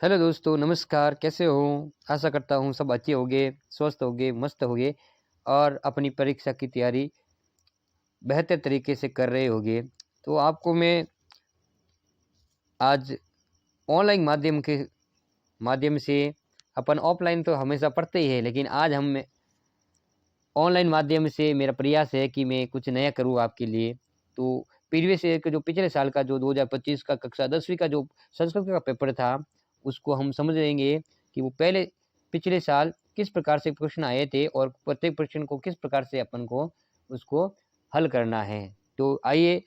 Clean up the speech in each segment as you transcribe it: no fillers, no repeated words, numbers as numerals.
Hello दोस्तों, नमस्कार। कैसे हो? आशा करता हूँ सब अच्छे होंगे, स्वस्थ होंगे, मस्त होंगे और अपनी परीक्षा की तैयारी बेहतर तरीके से कर रहे होंगे। तो आपको मैं आज ऑनलाइन माध्यम से अपन ऑफलाइन तो हमेशा पढ़ते ही हैं, लेकिन आज हम ऑनलाइन माध्यम से मेरा प्रयास है कि मैं कुछ नया करूँ आपके लिए। तो प्रीवियस ईयर का जो पिछले साल का जो 2025 का कक्षा 10वीं का जो संस्कृत का पेपर था, उसको हम समझ लेंगे कि वो पहले पिछले साल किस प्रकार से प्रश्न आए थे और प्रत्येक प्रश्न को किस प्रकार से अपन को उसको हल करना है। तो आइए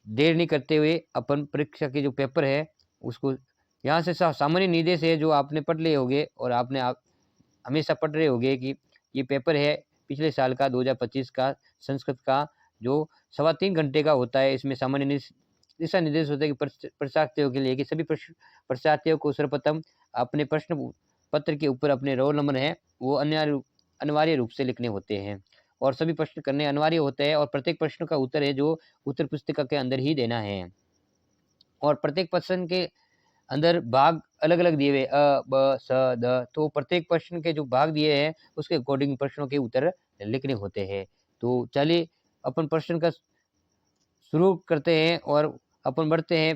देर नहीं करते हुए अपन परीक्षा के जो पेपर है उसको यहाँ से सामान्य निर्देश है जो आपने पढ़ लिए होंगे और आपने हमेशा पढ़ रहे होंगे कि ये पेपर है पिछले साल का 2025 का संस्कृत का जो 3.25 घंटे का होता है। इसमें सामान्य दिशा निर्देश होता है कि परीक्षार्थियों के लिए कि सभी परीक्षार्थियों को सर्वप्रथम अपने प्रश्न पत्र के ऊपर अपने रोल नंबर है वो अनिवार्य रूप से लिखने होते हैं और सभी प्रश्न करने अनिवार्य होते हैं और प्रत्येक प्रश्न का उत्तर है जो उत्तर पुस्तिका के अंदर ही देना है और प्रत्येक प्रश्न के अंदर भाग अलग अलग दिए हुए अ ब स द। तो प्रत्येक प्रश्न के जो भाग दिए हैं उसके अकॉर्डिंग प्रश्नों के उत्तर लिखने होते हैं। तो चलिए अपन प्रश्न का शुरू करते हैं और अपन बढ़ते हैं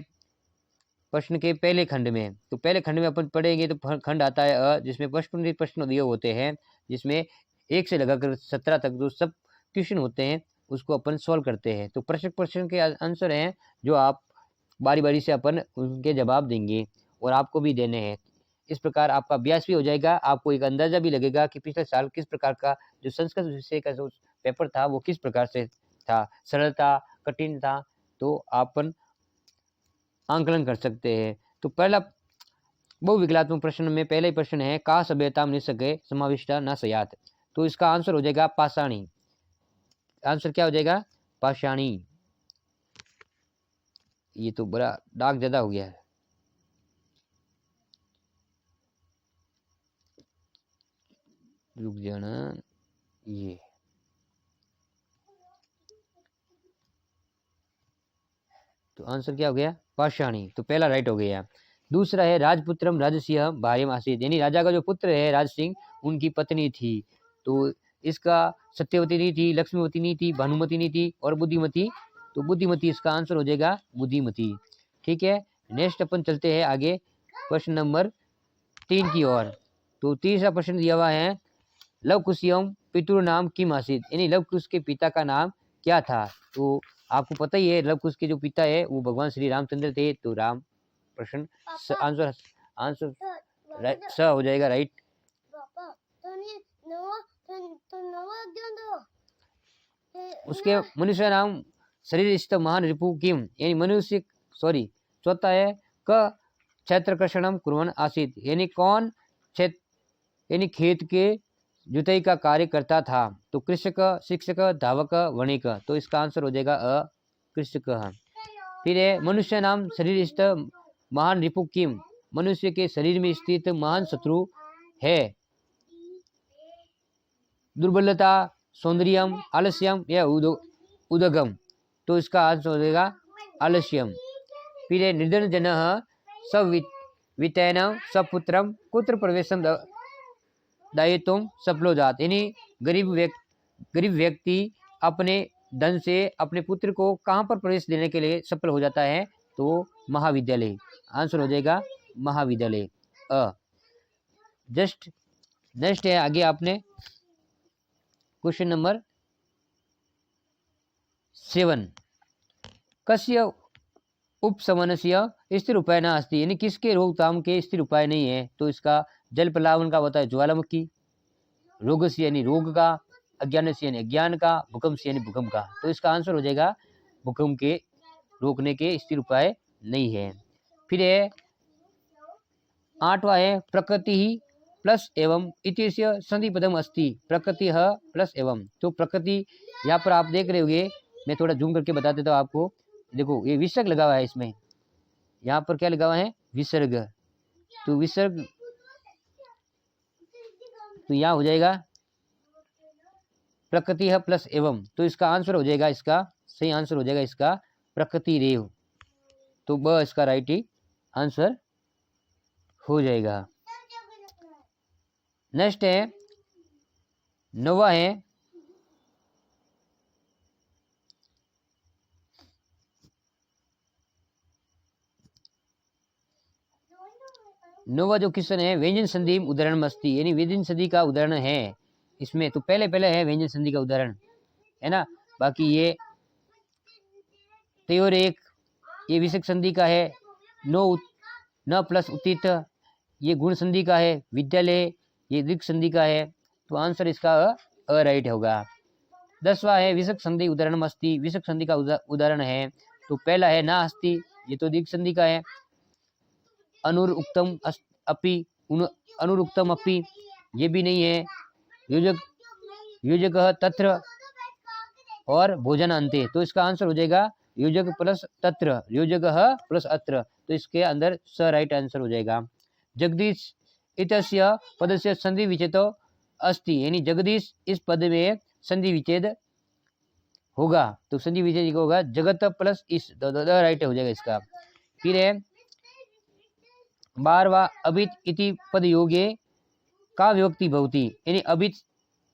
प्रश्न के पहले खंड में। तो पहले खंड में अपन पढ़ेंगे तो खंड आता है जिसमें 55 प्रश्न दिए होते हैं, जिसमें 1 से लगाकर 17 तक जो सब क्वेश्चन होते हैं उसको अपन सॉल्व करते हैं। तो प्रत्येक प्रश्न के आंसर हैं जो आप बारी-बारी से अपन उनके जवाब देंगे और आपको भी देने हैं। इस प्रकार आपका अभ्यास भी हो जाएगा, आपको एक अंदाज़ा भी लगेगा कि पिछले साल किस प्रकार का जो संस्कृत विषय का जो पेपर था वो किस प्रकार से था, सरल था, कठिन था। तो अपन आंकलन कर सकते हैं। तो पहला बहुविकलात्मक प्रश्न में पहला ही प्रश्न है का सभ्यताम निसर्गे समाविष्टा न स्यात्। तो इसका आंसर हो जाएगा पाषाणी। आंसर क्या हो जाएगा? पाषाणी। ये तो बड़ा डार्क ज़्यादा हो गया है। रुक जाना। ये तो आंसर क्या हो गया? पाषाणी। तो पहला राइट हो गया। दूसरा है राजपुत्रम राजसिंह भार्यम आसीत, यानी राजा का जो पुत्र है राज सिंह उनकी पत्नी थी। तो इसका सत्यवती नहीं थी, लक्ष्मीवती नहीं थी, भानुमति नहीं थी और बुद्धिमती। तो बुद्धिमती इसका आंसर हो जाएगा बुद्धिमती। ठीक है, नेक्स्ट अपन चलते हैं आगे प्रश्न नंबर 3 की ओर। तो तीसरा प्रश्न दिया हुआ है लव कुशयम पितुर नाम किम आसीत, यानी लव कुश के पिता का नाम क्या था। तो आपको पता ही है लव कुश के जो पिता है वो भगवान श्री रामचंद्र थे। तो राम प्रश्न आंसर आंसर स हो जाएगा राइट। उसके मनुष्य नाम शरीर स्थित महान रिपु किम, यानी मनुष्य सॉरी चौथा है क क्षेत्र कर्षणम कुर्वन आसित, यानी कौन क्षेत्र यानी खेत के जुताई का कार्य करता था। तो कृषक, शिक्षक, धावक, वणिक। तो इसका आंसर हो जाएगा अ कृषक। फिर है मनुष्य नाम शरीर स्थित महान रिपु किम, मनुष्य के शरीर में स्थित महान शत्रु है दुर्बलता, सौंदर्यम, आलस्यम या उदगम। तो इसका आंसर हो जाएगा आलस्यम। फिर है निर्धन जन सवितैन सपुत्रम कुत्र प्रवेशम दायित्व सफलो जात, यानी गरीब व्यक्ति अपने धन से अपने पुत्र को कहाँ पर प्रवेश देने के लिए सफल हो जाता है। तो महाविद्यालय। आंसर हो जाएगा महाविद्यालय अ। जस्ट नेक्स्ट है आगे आपने क्वेश्चन नंबर 7 कस्य उपशमनस्य स्थिर उपाय न अस्ति, यानी किसके रोकथाम के स्थिर उपाय नहीं है। तो इसका जल प्लावन का होता है ज्वालामुखी, रोग से यानी रोग का, अज्ञान से यानी अज्ञान का, भूकंप से यानी भूकंप का। तो इसका आंसर हो जाएगा भूकंप के रोकने के स्थिर उपाय नहीं है। फिर है 8वां है प्रकृति ही प्लस एवं इतिस्य संधि पदम अस्ति, प्रकृति ह प्लस एवं। तो प्रकृति यहाँ पर आप देख रहे होंगे, मैं थोड़ा जूम करके बता देता हूँ आपको। देखो ये विसर्ग लगा हुआ है इसमें, यहाँ पर क्या लगा हुआ है विसर्ग। तो विसर्ग तो यहाँ हो जाएगा प्रकृति है प्लस एवं। तो इसका आंसर हो जाएगा, इसका सही आंसर हो जाएगा इसका प्रकृति रेव। तो ब इसका राइट ही आंसर हो जाएगा। नेक्स्ट है नवा है नवा जो क्वेश्चन है व्यंजन संधि उदाहरण मस्ती, यानी व्यंजन संधि का उदाहरण है इसमें। तो पहले है व्यंजन संधि का उदाहरण, है ना। बाकी ये त्योर एक, ये विषक संधि का है। न प्लस उतित, ये गुण संधि का है। विद्यालय, ये दीर्घ संधि का है। तो आंसर इसका अ राइट होगा। 10वां है विषक संधि उदाहरण मस्ती, विषक संधि का उदाहरण है। तो पहला है ना हस्ती, ये तो दीर्घ संधि का है। अनुरुक्तम अपि, अनुरुक्तम अपि, ये भी नहीं है। योजक योजक तत्र और भोजन अंते, तो इसका आंसर हो जाएगा योजक प्लस तत्र, योजक प्लस अत्र। तो इसके अंदर स राइट आंसर हो जाएगा। जगदीश इतस्य पदस्य संधि विच्छेदो अस्ति, यानी जगदीश इस पद में संधि विच्छेद होगा। तो संधि विच्छेद होगा जगत प्लस इस, राइट हो जाएगा इसका। फिर है 12वां अभित इति पद योगे का विभक्ति भवति, यानी अभित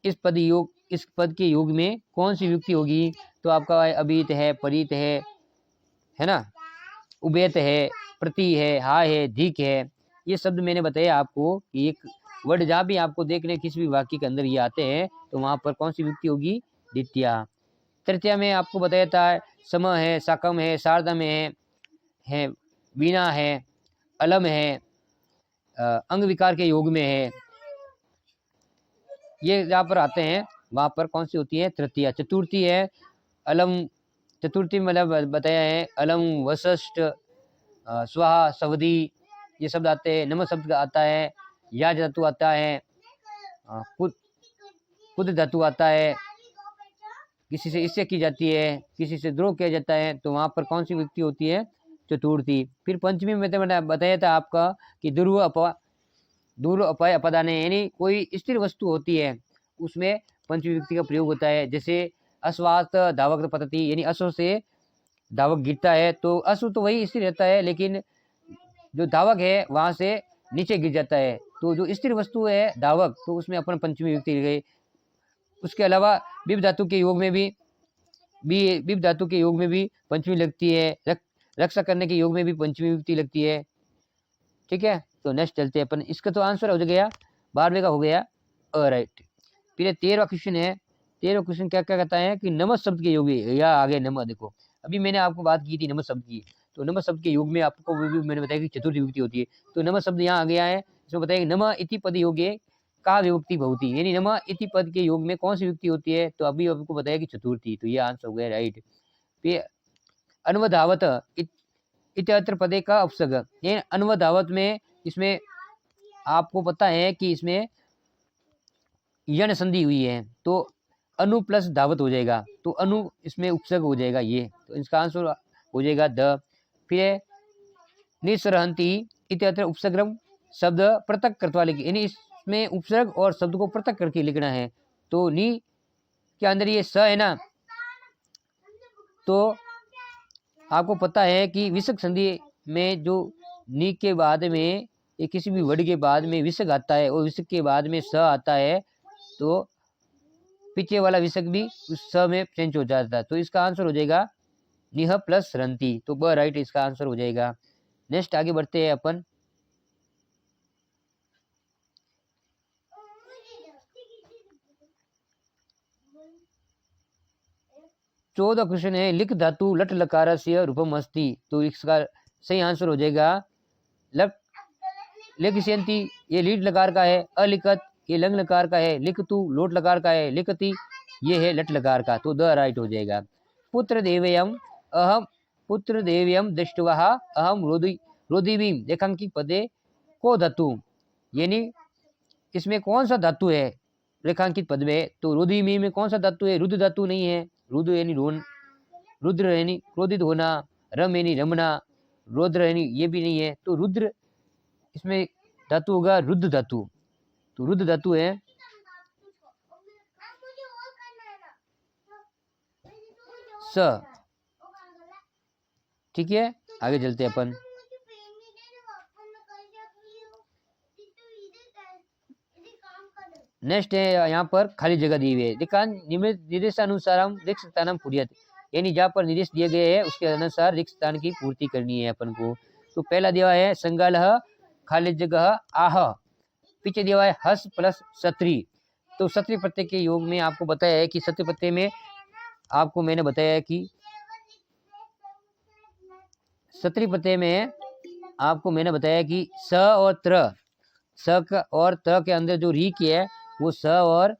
इस पद के योग में कौन सी विभक्ति होगी। तो आपका अभित है, परित है ना, उभयत है, प्रति है, हा है, धिक है। ये शब्द मैंने बताया आपको कि एक वर्ड जहाँ भी आपको देखने किसी भी वाक्य के अंदर ये आते हैं तो वहां पर कौन सी विभक्ति होगी, द्वितीया। तृतीया में आपको बताया था सम है, साकम है, सार्धम है वीणा है, अलम है, अंग विकार के योग में है। ये जहाँ पर आते हैं वहां पर कौन सी होती है, तृतीया। चतुर्थी है अलम, चतुर्थी मतलब बताया है अलम, वशिष्ठ, स्वाहा, सवधी, ये शब्द आते हैं। नम शब्द आता है, या धातु आता है, कुद धातु आता है, किसी से इससे की जाती है, किसी से द्रोह किया जाता है। तो वहां पर कौन सी विभक्ति होती है, चतुर्थी। फिर पंचमी में बताया था आपका कि ध्रुव अपाय अपदाने, यानी कोई स्थिर वस्तु होती है उसमें पंचमी विभक्ति का प्रयोग होता है। जैसे अश्वात धावक पतति, यानी अश्व से धावक गिरता है तो अश्व तो वही स्थिर रहता है, लेकिन जो धावक है वहां से नीचे गिर जाता है। तो जो स्थिर वस्तु है धावक, तो उसमें अपन पंचमी विभक्ति गई। उसके अलावा विभ धातु के योग में भी विभ धातु के योग में भी पंचमी लगती है। रक्षा करने के योग में भी पंचमी विभक्ति लगती है। ठीक है, तो नेक्स्ट चलते हैं अपन। इसका तो आंसर हो गया 12वें का हो गया राइट। फिर 13वां क्वेश्चन है। 13वां क्वेश्चन क्या क्या कहता है कि नमक शब्द के योग, या आगे नमक देखो, अभी मैंने आपको बात की थी नमक शब्द की। तो नमक शब्द के योग में आपको भी मैंने बताया कि चतुर्थी विभक्ति होती है। तो नमक शब्द यहाँ आ गया है। इसमें बताया कि नम इति पद योगे का विभक्ति भवति, यानी नम इति पद के योग में कौन सी विभक्ति होती है। तो अभी आपको बताया कि चतुर्थी, तो ये आंसर हो गया राइट। फिर अन्वधावत इत्यत्र पदे का उपसर्ग, ये अन्वधावत में इसमें आपको पता है कि इसमें यण संधि हुई है, तो अनु प्लस धावत हो जाएगा। तो अनु इसमें उपसर्ग हो जाएगा ये, तो इसका आंसर हो जाएगा द। फिर निसरहंती इत्यत्र उपसर्ग शब्द पृथक कृत्वा लिखिए, यानी इसमें उपसर्ग और शब्द को पृथक करके लिखना है। तो नी के अंदर ये स है ना, तो आपको पता है कि विसर्ग संधि में जो नी के बाद में या किसी भी वर्ड के बाद में विसर्ग आता है और विसर्ग के बाद में स आता है, तो पीछे वाला विसर्ग भी उस स में चेंज हो जाता है। तो इसका आंसर हो जाएगा निह प्लस रंती, तो ब राइट इसका आंसर हो जाएगा। नेक्स्ट आगे बढ़ते हैं अपन। चौदह क्वेश्चन है लिख धातु लट लकारस्य रूपम अस्ति, तो इसका सही आंसर हो जाएगा लिखिष्यन्ति, ये लीट लकार का है। अलिखत, ये लंग लकार का है। लिखतु लोट लकार का है। लिखति, ये है लट लकार का, तो द राइट हो जाएगा। पुत्र देवयम अहम, पुत्र देवयम दृष्टवः अहम रोदिवीम रेखांकित पदे को धातु, यानी इसमें कौन सा धातु है रेखांकित पद में। तो रोदिमी में कौन सा धातु है, रुद्र धातु नहीं है। रुद्र यानी रोन, रुद्र यानी क्रोधित होना, रम यानी रमना, रुद्र यानी ये भी नहीं है। तो रुद्र इसमें धातु होगा रुद्र धातु, तो रुद्र धातु है। स, ठीक है, आगे चलते हैं अपन। नेक्स्ट है यहाँ पर खाली जगह दी हुई है, देखा निर्देशानुसार रिक्त स्थानम पूर्यत, यानी जहाँ पर निर्देश दिए गए हैं उसके अनुसार रिक्त स्थान की पूर्ति करनी है अपन को। तो पहला दिया है संगालह खाली जगह आह, पीछे दिया है हस प्लस सत्री। तो सत्री प्रत्यय के योग में आपको बताया है कि सत्री प्रत्यय में आपको मैंने बताया है कि सत्री प्रत्यय में आपको मैंने बताया कि स और त्र, स और त के अंदर जो री की है वो स और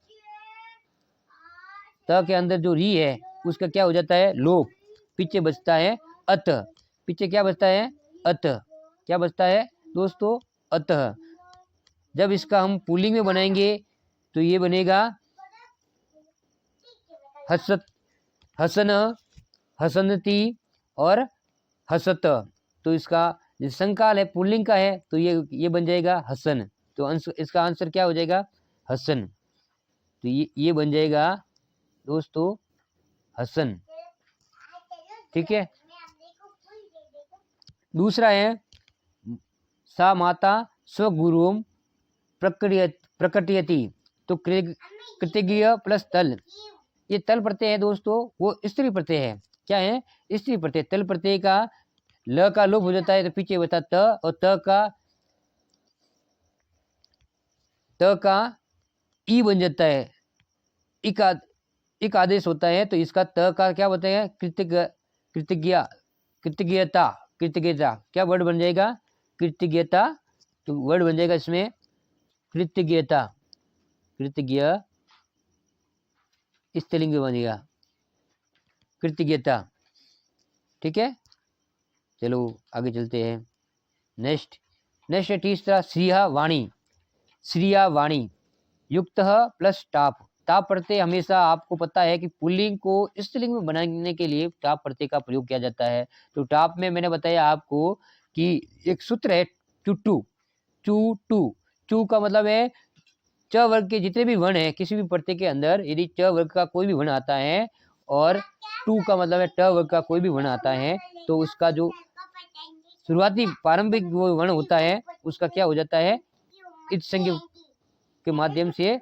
त के अंदर जो री है उसका क्या हो जाता है लोप, पीछे बचता है अत, पीछे क्या बचता है अत, क्या बचता है दोस्तों अतः। जब इसका हम पुल्लिंग में बनाएंगे तो ये बनेगा हसत, हसन, हसनती और हसत। तो इसका संकाल है पुल्लिंग का है तो ये बन जाएगा हसन, तो इसका आंसर क्या हो जाएगा हसन। तो ये बन जाएगा दोस्तों हसन, ठीक है। दूसरा है सा माता स्वगुरुम प्रकटयति, तो कृतज्ञ प्लस तल, ये तल प्रत्यय है दोस्तों, वो स्त्री प्रत्यय है। क्या है स्त्री प्रत्यय। तल प्रत्यय का ल का लोप हो जाता है तो पीछे बता त, और त का ई बन जाता है, एक आदेश होता है, तो इसका त का क्या होता है कृतज्ञता, कृतज्ञता क्या वर्ड बन जाएगा कृतज्ञता, तो वर्ड बन जाएगा इसमें कृतज्ञता, कृतज्ञ स्त्रीलिंग में बनेगा कृतज्ञता, ठीक है। चलो आगे चलते हैं। नेक्स्ट है तीसरा श्रीया वाणी, श्रीया वाणी युक्त प्लस टाप, टाप प्रत्यय हमेशा आपको पता है कि पुल्लिंग को स्त्रीलिंग में बनाने के लिए टाप प्रत्यय का प्रयोग किया जाता है। तो टाप में मैंने बताया आपको कि एक सूत्र है चुटू, चू का मतलब है च वर्ग के जितने भी वर्ण है किसी भी प्रत्यय के अंदर, यदि च वर्ग का कोई भी वर्ण आता है और टू का मतलब है ट वर्ग का कोई भी वर्ण आता है, तो उसका जो शुरुआती प्रारंभिक वो वर्ण होता है उसका क्या हो जाता है इत संज्ञा के माध्यम से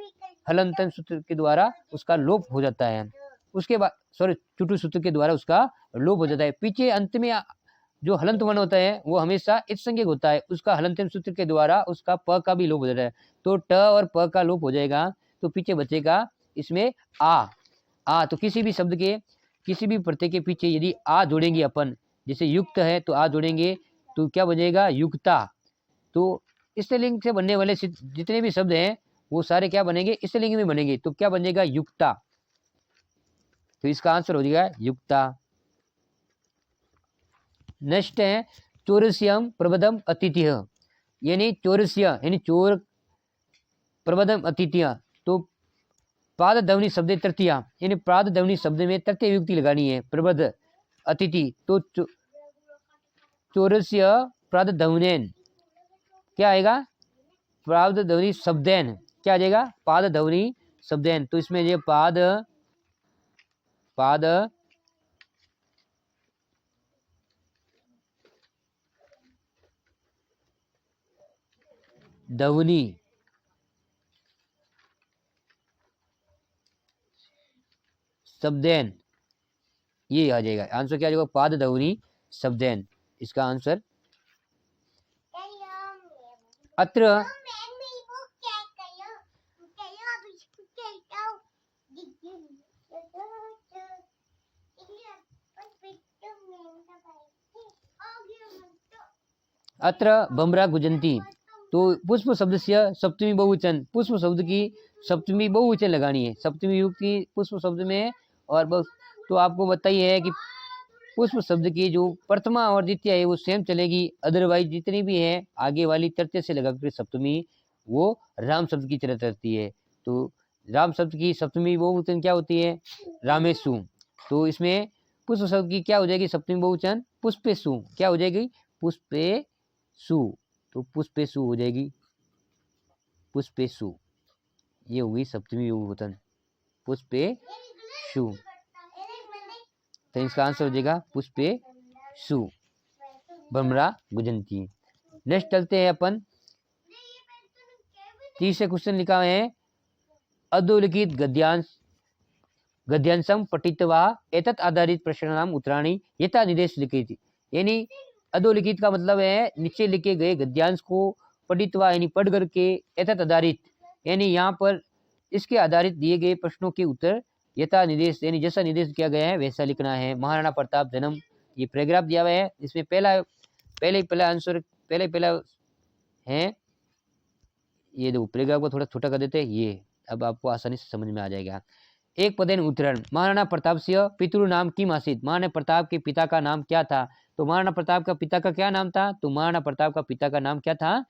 हलंतन सूत्र के द्वारा उसका लोप हो जाता है। उसके बाद चुटू सूत्र के द्वारा उसका लोप हो जाता है। पीछे अंत में जो हलंत वर्ण होता है वो हमेशा इत संज्ञक होता है, उसका हलंतम सूत्र के द्वारा उसका प का भी लोप हो जाता है। तो ट और प का लोप हो जाएगा तो पीछे बचेगा इसमें आ। तो किसी भी शब्द के किसी भी प्रत्यय के पीछे यदि आ जोड़ेंगे अपन, जैसे युक्त है तो आ जोड़ेंगे तो क्या बनेगा युक्ता। तो स्त्रीलिंग से बनने वाले जितने भी शब्द हैं वो सारे क्या बनेंगे स्त्रीलिंग में बनेंगे, तो क्या बनेगा युक्ता, तो इसका आंसर हो जाएगा युक्ता। नेक्स्ट है चौरस्यम प्रबदम अतिथ्य, यानी चौरस्य यानी चोर प्रबदम अतिथ्य, तो पाद ध्वनि शब्द तृतीया, यानी पाद ध्वनि शब्द में तृतीय युक्ति लगानी है प्रबद अतिथि, तो चौरस्य प्राद ध्वनेन क्या आएगा पाद ध्वनि शब्देन, क्या आ जाएगा पाद ध्वनि शब्देन। तो इसमें ये पाद ध्वनि शब्देन, ये आ जाएगा आंसर, क्या आ जाएगा पाद ध्वनि शब्देन, इसका आंसर। अत्र अत्र बमरा गुजंती, तो पुष्प शब्द से सप्तमी बहुवचन, पुष्प शब्द की सप्तमी बहुवचन लगानी है, सप्तमी युक्ति पुष्प शब्द में और तो आपको बताइए है कि पुष्प शब्द की जो प्रथमा और द्वितीय है वो सेम चलेगी, अदरवाइज जितनी भी है आगे वाली तृतीय से लगाकर सप्तमी वो राम शब्द की तरह रहती है। तो राम शब्द की सप्तमी बहुवचन क्या होती है रामेशु, तो इसमें पुष्प शब्द की क्या हो जाएगी सप्तमी बहुवचन पुष्पेशु, क्या हो जाएगी पुष्पेशु, तो पुष्पेशु हो जाएगी पुष्पेशु, ये हुई सप्तमी बहुवचन पुष्पेशु, तो इसका आंसर हो जाएगा पुष्पेशु भ्रमरा गुजंती। नेक्स्ट चलते हैं अपन, तीसरे क्वेश्चन लिखा है अधोलिखित गद्यांशम पठित्वा एतत् आधारित प्रश्नानाम उत्तराणि यथा निर्देश लिखित। यानी अधोलिखित का मतलब है नीचे लिखे गए गद्यांश को पठित्वा यानी पढ़ करके एतत् आधारित यानी यहाँ पर इसके आधारित दिए गए प्रश्नों के उत्तर यथा निर्देश यानी जैसा निर्देश किया गया है वैसा लिखना है। महाराणा प्रताप जन्म, ये पैराग्राफ दिया हुआ है। इसमें पहला आंसर पहला है, ये देखो पैराग्राफ को थोड़ा छोटा कर देते हैं, ये अब आपको आसानी से समझ में आ जाएगा। एक पदेन उत्तरण, महाराणा प्रताप से पितृ नाम किम आसीत, महाराणा प्रताप के पिता का नाम क्या था। तो महाराणा प्रताप का पिता का क्या नाम था, तो महाराणा प्रताप का पिता का नाम क्या था,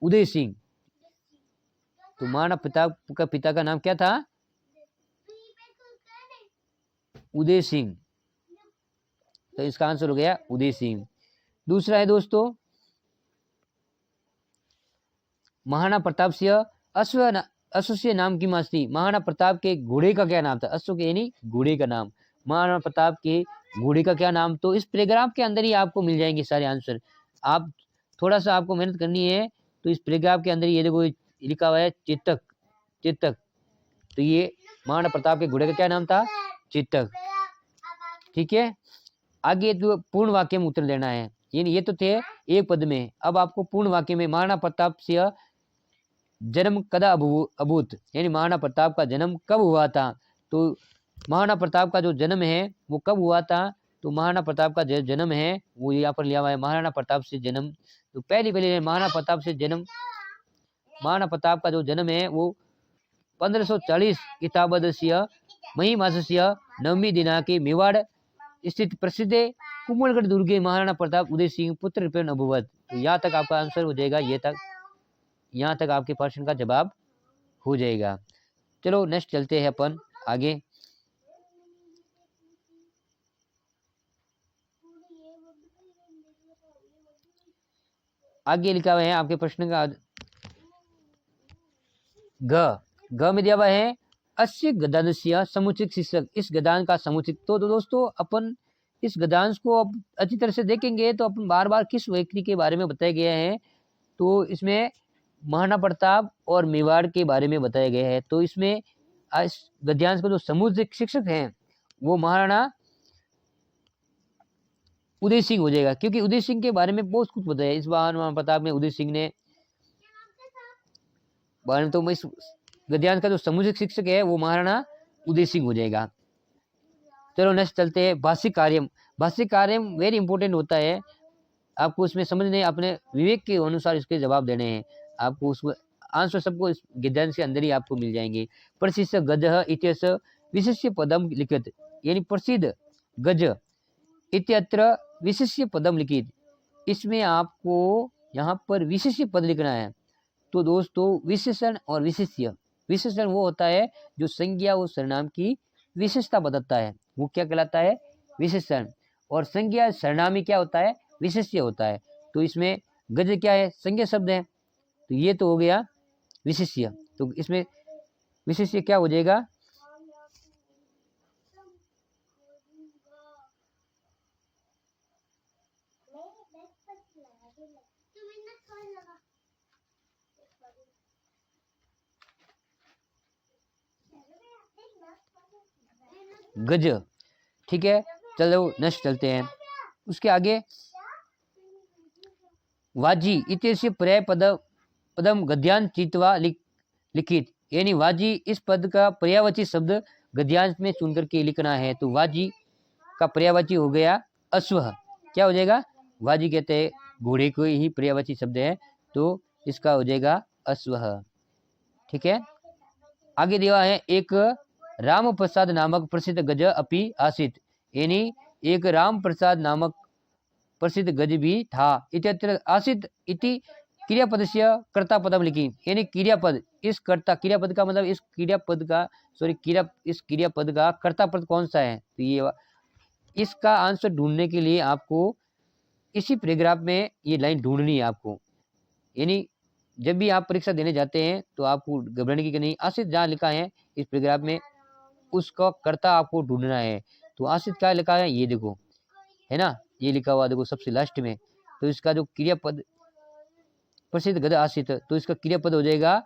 उदय सिंह। तो महाराणा प्रताप का पिता का नाम क्या था, उदय सिंह। तो इसका आंसर हो गया उदय सिंह। दूसरा है दोस्तों, महाराणा प्रताप से अश्व से नाम की मास्ती, महाराणा प्रताप के घोड़े का क्या नाम था, अश्व के यानी घोड़े का नाम, महाराणा प्रताप के घोड़े का क्या नाम। तो इस पैराग्राफ के अंदर ही आपको मिल जाएंगे सारे आंसर। आप थोड़ा सा आपको मेहनत करनी है। तो इस पैराग्राफ के अंदर ये देखो लिखा हुआ है चेतक। तो ये महाराणा प्रताप के घोड़े का क्या नाम था, चेतक। ठीक है, आगे तो पूर्ण वाक्य में उत्तर देना है। ये तो थे एक पद में। अब आपको पूर्ण वाक्य में महाराणा प्रताप से जन्म कदा अभूत, यानी महाराणा प्रताप का जन्म कब हुआ था। तो महाराणा प्रताप का जो जन्म है वो कब हुआ था, तो महाराणा प्रताप का जो जन्म है वो यहाँ पर लिया हुआ है, महाराणा प्रताप से जन्म। तो पहले महाराणा प्रताप से जन्म, महाराणा प्रताप का जो जन्म है वो 1540 ईताबदस्य मही मासस्य नवमी दिनांके मेवाड़ स्थित प्रसिद्ध कुंभलगढ़ दुर्गे महाराणा प्रताप उदय सिंह पुत्र रूपेण अभवत। तो यहाँ तक आपका आंसर हो जाएगा, यहाँ तक आपके प्रश्न का जवाब हो जाएगा। चलो नेक्स्ट चलते हैं अपन आगे। आगे लिखा हुआ है आपके प्रश्न का ग में दिया हुआ है अस्य गदांस्य समुचित शीर्षक, इस गदान का समुचित। तो दोस्तों अपन इस गदांश को अब अच्छी तरह से देखेंगे तो अपन बार बार किस व्यक्ति के बारे में बताया गया है, तो इसमें महाराणा प्रताप और मेवाड़ के बारे में बताया गया है। तो इसमें इस गद्यांश का जो समुचित शिक्षक हैं वो महाराणा उदय सिंह हो जाएगा, क्योंकि उदय सिंह के बारे में बहुत कुछ बताया इस महाराणा प्रताप में। उदय सिंह ने बारे में, तो इस गद्यांश का जो समुचित शिक्षक है वो महाराणा उदय सिंह हो जाएगा। चलो नेक्स्ट चलते हैं भाषिक कार्यम। भाषिक कार्यम वेरी इंपॉर्टेंट होता है, आपको उसमें समझने अपने विवेक के अनुसार इसके जवाब देने हैं। आपको उसमें आंसर सबको इस गद्यांश के अंदर ही आपको मिल जाएंगे। प्रसिद्ध गज इत्यस विशिष्य पदम लिखित, यानी प्रसिद्ध गज इत्यत्र विशिष्य पदम लिखित, इसमें आपको यहाँ पर विशिष्य पद लिखना है। तो दोस्तों विशेषण और विशिष्य, विशेषण वो होता है जो संज्ञा और सर्वनाम की विशेषता बताता है, वो क्या कहलाता है, विशेषण। और संज्ञा सर्वनामी क्या होता है, विशेष्य होता है। तो इसमें गज क्या है, संज्ञा शब्द है, तो ये तो हो गया विशेष्य। तो इसमें विशेष्य क्या हो जाएगा, गज। ठीक है, चलो नेक्स्ट चलते हैं। उसके आगे वाजी इत्यस्य पर्याय पदम गद्यांश चित्वा लिखित, यानी वाजी इस पद का पर्यायवाची शब्द गद्यांश में चुन करके लिखना है। तो वाजी का पर्यायवाची हो गया अश्व, क्या हो जाएगा, वाजी कहते हैं घोड़े को ही पर्यायवाची शब्द है, तो इसका हो जाएगा अश्व। ठीक है, आगे दिया है एक राम प्रसाद नामक प्रसिद्ध गज अपि आसित, यानी एक राम प्रसाद नामक प्रसिद्ध गज भी था। इत्यत्र आसित इति क्रियापद से कर्ता पदम लिखी, यानी क्रियापद, इस कर्ता, क्रियापद का मतलब इस क्रियापद का इस क्रियापद का कर्ता पद कौन सा है। तो ये इसका आंसर ढूंढने के लिए आपको इसी पैराग्राफ में ये लाइन ढूंढनी है आपको। यानी जब भी आप परीक्षा देने जाते हैं तो आपको घबराने की नहीं, आसित जहाँ लिखा है इस पैराग्राफ में उसका कर्ता आपको ढूंढना है। तो आसित क्या लिखा है, ये देखो है ना, ये लिखा हुआ देखो सबसे लास्ट में। तो इसका जो क्रियापद प्रसिद्ध गद आसित, तो इसका क्रियापद हो जाएगा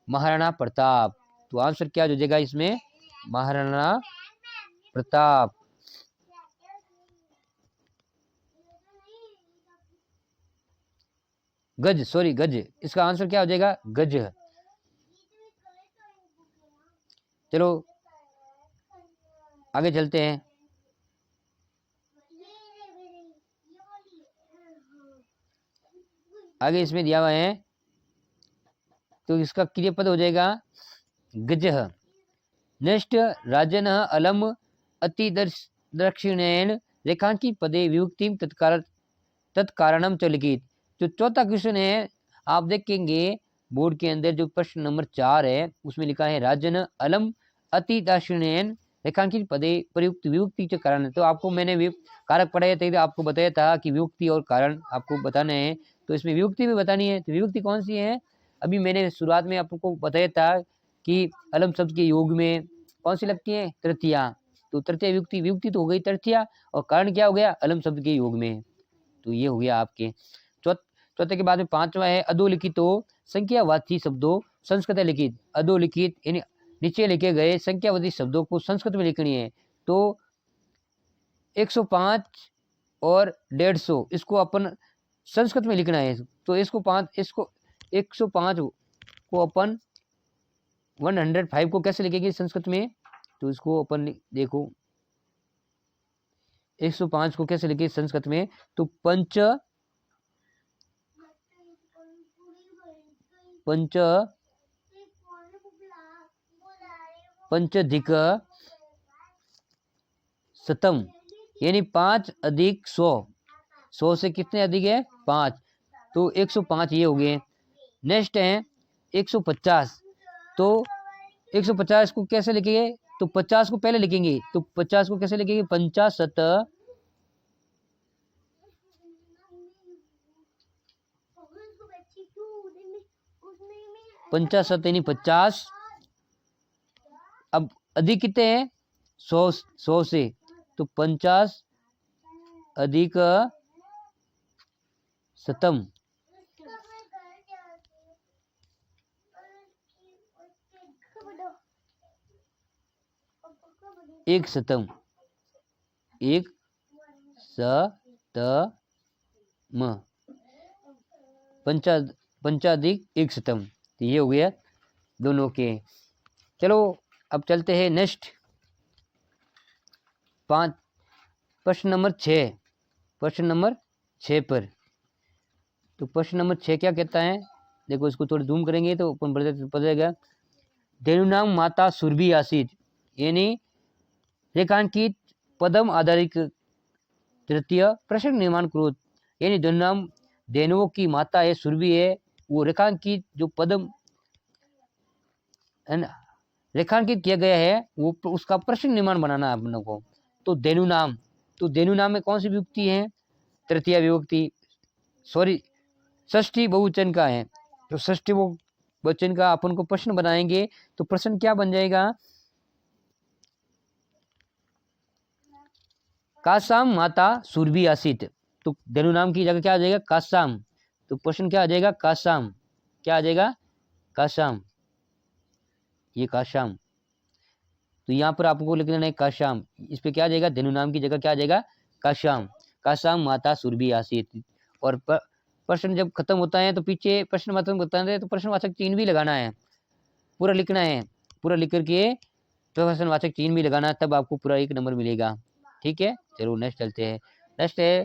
महाराणा प्रताप। तो आंसर क्या हो जाएगा इसमें, महाराणा प्रताप। गज, सॉरी गज, इसका आंसर क्या हो जाएगा, गज। चलो आगे चलते हैं। आगे इसमें दिया हुआ है, तो इसका क्रियापद हो जाएगा गजः। नेक्स्ट, राजन अलम अति दक्षिणेन रेखांकित पदे विभक्ति तत्कारणम च लिखित। जो चौथा क्वेश्चन है, आप देखेंगे बोर्ड के अंदर जो प्रश्न नंबर 4 है उसमें लिखा है राजन अलम अति दक्षिणेन रेखांकित पदे प्रयुक्त विभक्ति के कारण। तो आपको मैंने कारक पढ़ाया था, आपको बताया था कि विभक्ति और कारण आपको बताने हैं, तो इसमें विभक्ति भी बतानी है। तो विभक्ति कौन सी है, अभी मैंने शुरुआत में आपको बताया था कि अलम शब्द के योग में कौन सी लगती है, तृतीया। तो तृतीय विभक्ति, विभक्ति तो हो गई तृतीया, और कारण क्या हो गया, अलम शब्द के योग में। तो ये हो गया आपके चौथे के बाद में पांचवा है अधोलिखितो संख्यावाची शब्दों संस्कृत लिखित। अधोलिखित यानी नीचे लिखे गए संख्यावाची शब्दों को संस्कृत में लिखनी है। तो 105 और 150 इसको अपन संस्कृत में लिखना है। तो इसको 105 को अपन 105 को कैसे लिखेंगे संस्कृत में, तो इसको अपन देखो 105 को कैसे लिखे संस्कृत में, तो पंचधिक शतम यानी 5 अधिक 100। 100 से कितने अधिक है, 5, तो 105 ये हो गए। नेक्स्ट है 150। तो 150 को कैसे लिखेंगे, तो 50 को पहले लिखेंगे, तो 50 को कैसे लिखेंगे, 50 यानी 50। अब अधिक कितने हैं, 100 से, तो 50 अधिक शतम, एक शतम, एक शतम, पंचाधिक एक शतम। तो ये हो गया दोनों के। चलो अब चलते हैं नेक्स्ट प्रश्न नंबर 6। प्रश्न नंबर 6 पर, तो प्रश्न नंबर 6 क्या कहता है, देखो इसको थोड़ा जूम करेंगे तो अपन पता जाएगा। धेनुनाम माता सुरभि आसीत यानी रेखांकित पदम आधारित तृतीय प्रश्न निर्माण क्रोध, यानी धेनुनाम धेनुओं की माता है, सुरभि है, वो रेखांकित जो पदम रेखांकित किया गया है वो उसका प्रश्न निर्माण बनाना है अपनों को। तो धेनुनाम, तो धेनुनाम में कौन सी विभक्ति है, तृतीय विभक्ति, सॉरी षष्ठी बहुवचन का है। तो षष्ठी बहुवचन का अपन को प्रश्न बनाएंगे, तो प्रश्न क्या बन जाएगा, कासाम माता सुरभि आसित। तो धेनुनाम की जगह क्या आ जाएगा, कासाम। तो प्रश्न क्या आ जाएगा, कासाम, क्या आ जाएगा, कासाम, ये काशाम। तो यहाँ पर आपको लिख लेना है काशाम, इस पे क्या आ जाएगा, धेनुनाम की जगह क्या आ जाएगा, काशाम। काशाम माता सुरभि आसित। और प्रश्न जब खत्म होता है तो पीछे प्रश्न खत्म होता है तो प्रश्नवाचक चिन्ह भी लगाना है, पूरा लिखना है, पूरा लिख करके प्रश्नवाचक चिन्ह भी लगाना है, तब आपको पूरा 1 नंबर मिलेगा। ठीक है, चलो नेक्स्ट चलते हैं। नेक्स्ट है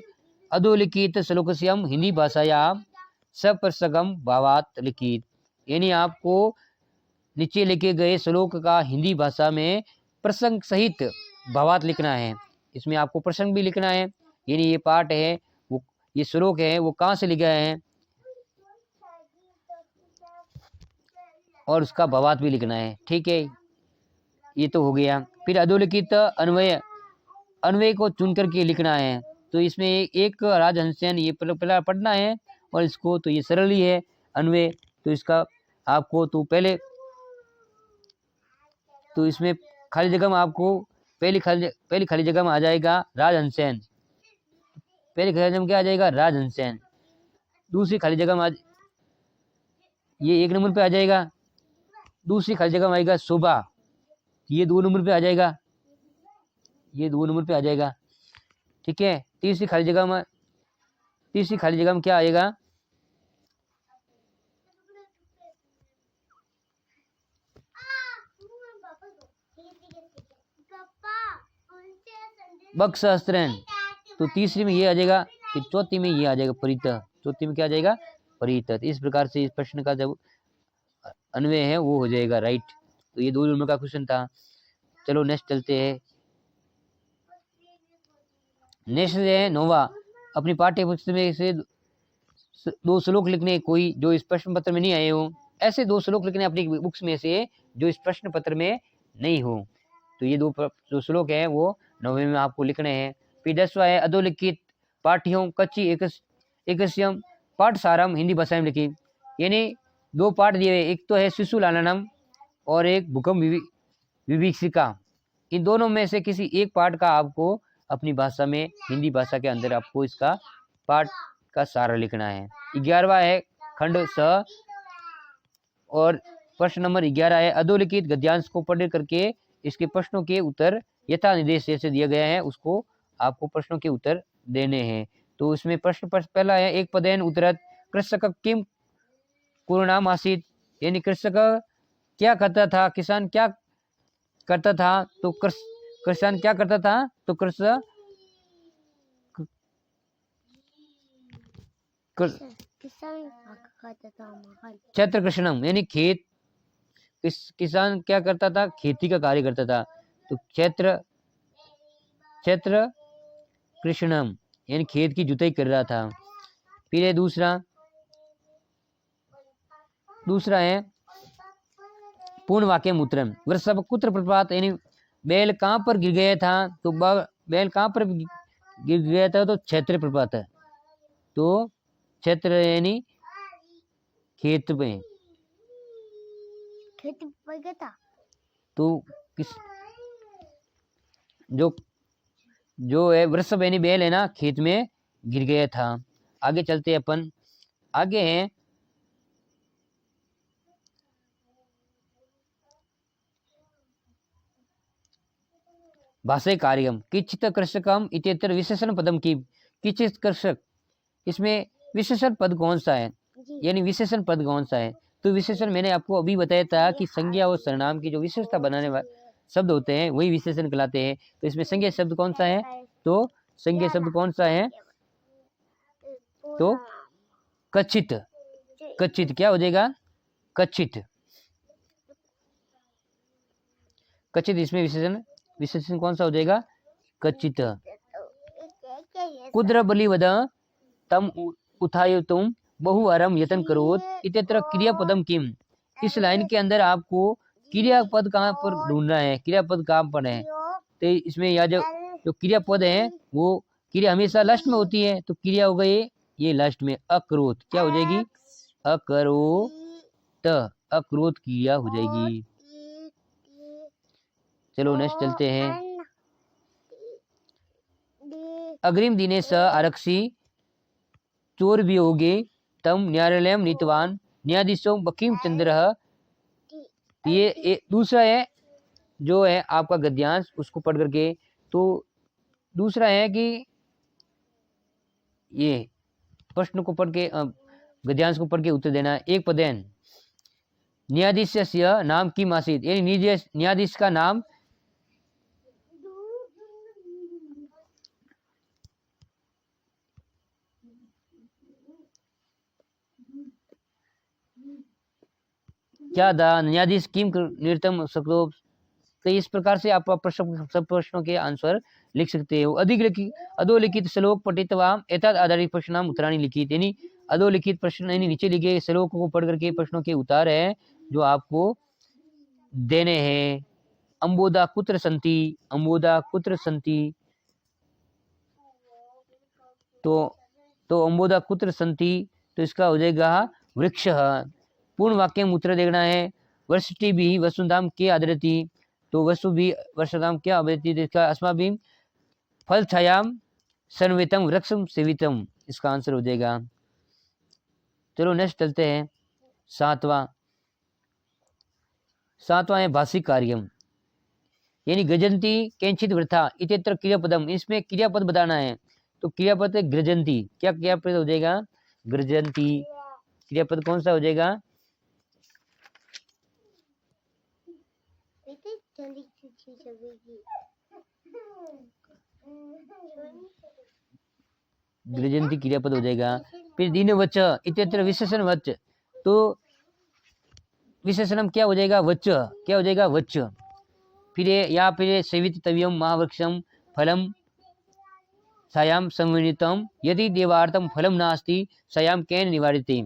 अधोलिखित श्लोकस्यम हिंदी भाषायाम सप्रसंगम भावात लिखित, यानी आपको नीचे लिखे गए श्लोक का हिंदी भाषा में प्रसंग सहित भावार्थ लिखना है। इसमें आपको प्रसंग भी लिखना है, यानी ये पाठ है, वो ये श्लोक है वो कहाँ से लिखा है, और उसका भावार्थ भी लिखना है। ठीक है, ये तो हो गया। फिर अधोलिखित अन्वय को चुन करके लिखना है। तो इसमें एक राजहंस्यन ये पहला पढ़ना है, और इसको तो ये सरल ही है अन्वय। तो इसका आपको तो पहले तो इसमें खाली जगह में आपको पहली खाली जगह में आ जाएगा राजहंसेन, पहली खाली जगह में क्या आ जाएगा, राजहंसेन। दूसरी खाली जगह में ये 1 नंबर पे आ जाएगा दूसरी खाली जगह में आएगा शोभा, ये 2 नंबर पे आ जाएगा, ये 2 नंबर पे आ जाएगा। ठीक है, तीसरी खाली जगह में क्या आएगा, बक्सहस्त्रन, तो तीसरी में ये आ जाएगा, फिर चौथी में ये आ जाएगा परित, चौथी में क्या आ जाएगा परित। इस प्रकार से इस प्रश्न का जब अन्वय है वो हो जाएगा राइट। तो ये 2 नंबर का क्वेश्चन था। चलो नेक्स्ट चलते हैं। नेक्स्ट है नोवा, अपनी पाठ्य पुस्तक में से 2 श्लोक लिखने, कोई जो इस प्रश्न पत्र में नहीं आए हो, ऐसे 2 श्लोक लिखने अपनी बुक्स में से जो इस प्रश्न पत्र में नहीं हो। तो ये 2 जो श्लोक है वो 9वें में आपको लिखने हैं। फिर 10वां है अधोलिखित पाठ्यों कच्ची एकस्यम पाठसारम हिंदी भाषा में लिखी, यानी 2 पाठ दिए हुए, एक तो है शिशु लालनम और एक भूकंप विभीषिका। इन दोनों में से किसी एक पाठ का आपको अपनी भाषा में, हिंदी भाषा के अंदर आपको इसका पाठ का सारा लिखना है। 11वां है खंड स, और प्रश्न नंबर 11 है अधोलिखित गद्यांश को पढ़ करके इसके प्रश्नों के उत्तर यथा निर्देश जैसे दिया गया है उसको आपको प्रश्नों के उत्तर देने हैं। तो इसमें प्रश्न पहला है एक पदेन उत्तरत कृषक किम कुर्णाम आसीत, यानी कृषक क्या करता था, किसान क्या करता था, तो किसान क्या करता था, तो कृषक क्षेत्र कृष्णम, यानी खेत, किसान क्या करता था, खेती का कार्य करता था, तो क्षेत्र कृष्णम यानी खेत की जुताई कर रहा था। फिर है दूसरा है पूर्ण वाक्य मूत्रम, वृषभ कुत्र प्रपात, यानी बैल कहाँ पर गिर गया था, तो बैल कहाँ पर गिर गया था, तो क्षेत्र प्रपात है, तो क्षेत्र यानी खेत में, खेत पर गया था, तो किस जो है वृषभ यानी बैल है ना, खेत में गिर गया था। आगे चलते अपन, आगे है भाषा कार्यम किचित कृषकम इत्यत्र विशेषण पदम की, किचित कृषक, इसमें विशेषण पद कौन सा है, यानी विशेषण पद कौन सा है, तो विशेषण मैंने आपको अभी बताया था कि संज्ञा और सर्वनाम की जो विशेषता बनाने वाले शब्द होते हैं वही विशेषण कहलाते हैं। तो इसमें संज्ञा शब्द कौन सा है, तो संज्ञा शब्द कौन सा है, तो कचित, कचित क्या हो जाएगा, कचित, कचित, इसमें विशेषण कौन सा हो जाएगा, कचित। कुद्र बलि वद तम उठायो तुम बहुवारम यतन करोत इत्यत्र क्रियापदम किम, इस लाइन के अंदर आपको क्रियापद कहाँ पर ढूंढना है, क्रियापद कहाँ पर है, तो इसमें यह जो क्रियापद है वो क्रिया हमेशा लास्ट में होती है, तो क्रिया हो गई ये लास्ट में, अक्रोध क्या हो जाएगी, अकरोत, अक्रोध क्रिया हो जाएगी। चलो नेक्स्ट चलते हैं। अग्रिम दिने स आरक्षी चोर भी होगे तम न्यायालय नीतवान न्यायाधीशों बकीम चंद्र, ये दूसरा है जो है आपका गद्यांश, उसको पढ़ करके, तो दूसरा है कि ये प्रश्न को पढ़ के गद्यांश को पढ़ के उत्तर देना है। एक पदेन न्यायाधीश नाम की मासिद, यानी न्यायाधीश का नाम क्या था, न्यायाधीश किम निर्तम सकतो, तो इस प्रकार से आप सब प्रश्नों के आंसर लिख सकते हो। अधोलिखित श्लोक पठितवाम एतद आधारित प्रश्नाम उत्तराणी लिखित, यानी अधोलिखित प्रश्न यानी नीचे लिखे श्लोक को पढ़ करके प्रश्नों के उत्तर है जो आपको देने हैं। अंबोदा कुत्र संति, अंबोदा कुत्र संति, तो अंबोदा कुत्र संति, तो इसका हो जाएगा वृक्ष। पूर्ण वाक्य में उत्तर देखना है। वर्षटी भी वसुधाम के आदरती, तो वसु भी वर्षधाम क्या आदरती, तो इसका अस्माभिम फल छायाम सर्वेतम वृक्षम सेवितम, इसका आंसर हो जाएगा। चलो नेक्स्ट चलते हैं 7वां। सातवां है भाषिक कार्यम, यानी गृजंती केंचित वृथा इत्यत्र क्रियापदम, इसमें क्रियापद बताना है। तो क्रियापद है गृजंती, क्या क्रियापद हो जाएगा? गृजंती। क्रियापद कौन सा हो जाएगा? गृजंती क्रियापद हो जाएगा। फिर दीन वच इत्यत्र विशेषण वच, तो विशेषणम क्या हो जाएगा? वच। क्या हो जाएगा? वच। फिर यहाँ फिर सेवित तव्यम महावृक्षम फलम सायाम संवितम यदि देवार्थम फलम नास्ति सायाम कैन निवारिते।